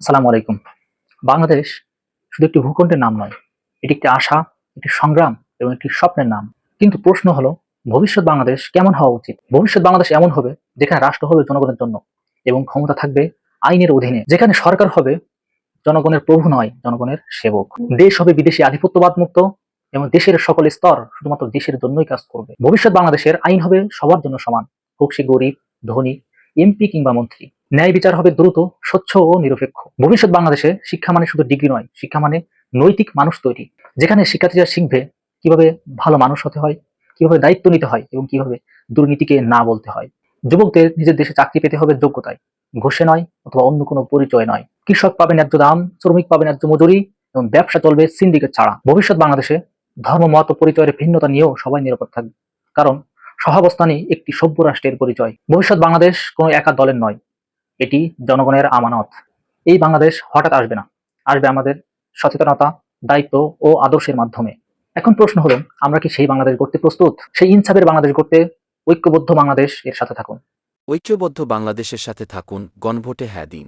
আসসালামু আলাইকুম। বাংলাদেশ শুধু একটি ভূখণ্ডের নাম নয়। এটি একটি আশা, একটি সংগ্রাম এবং একটি স্বপ্নের নাম। কিন্তু প্রশ্ন হলো, ভবিষ্যৎ বাংলাদেশ কেমন হওয়া উচিত? ভবিষ্যৎ বাংলাদেশ এমন হবে যেখানে রাষ্ট্র হবে জনগণের জন্য এবং ক্ষমতা থাকবে আইনের অধীনে। যেখানে সরকার হবে জনগণের প্রভু নয়, জনগণের সেবক। দেশ হবে বিদেশি আধিপত্যবাদ মুক্ত এবং দেশের সকল স্তর শুধুমাত্র দেশের জন্যই কাজ করবে। ভবিষ্যৎ বাংলাদেশের আইন হবে সবার জন্য সমান, হোক সে গরিব, ধনী, এমপি কিংবা মন্ত্রী। ন্যায় বিচার হবে দ্রুত, স্বচ্ছ ও নিরপেক্ষ। ভবিষ্যৎ বাংলাদেশে শিক্ষা মানে শুধু ডিগ্রি নয়, শিক্ষা মানে নৈতিক মানুষ তৈরি। যেখানে শিক্ষার্থীরা শিখবে কিভাবে ভালো মানুষ হতে হয়, কিভাবে দায়িত্ব নিতে হয় এবং কিভাবে দুর্নীতিকে না বলতে হয়। যুবকদের নিজের দেশে চাকরি পেতে হবে যোগ্যতায়, ঘুষে নয় অথবা অন্য কোনো পরিচয় নয়। কৃষক পাবে ন্যায্য দাম, শ্রমিক পাবে ন্যায্য মজুরি এবং ব্যবসা চলবে সিন্ডিকেট ছাড়া। ভবিষ্যৎ বাংলাদেশে ধর্ম, মত ও পরিচয়ের ভিন্নতা নিয়েও সবাই নিরাপদ থাকবে, কারণ সহাবস্থানই একটি সভ্য রাষ্ট্রের পরিচয়। ভবিষ্যৎ বাংলাদেশ কোনো একা দলের নয়, এটি জনগণের আমানত। এই বাংলাদেশ হঠাৎ আসবে না, আসবে আমাদের সচেতনতা, দায়িত্ব ও আদর্শের মাধ্যমে। এখন প্রশ্ন হলো, আমরা কি সেই বাংলাদেশ গড়তে প্রস্তুত? সেই ইনসাফের বাংলাদেশ গড়তে ঐক্যবদ্ধ বাংলাদেশ এর সাথে থাকুন। ঐক্যবদ্ধ বাংলাদেশের সাথে থাকুন, গণভোটে হ্যাঁ দিন।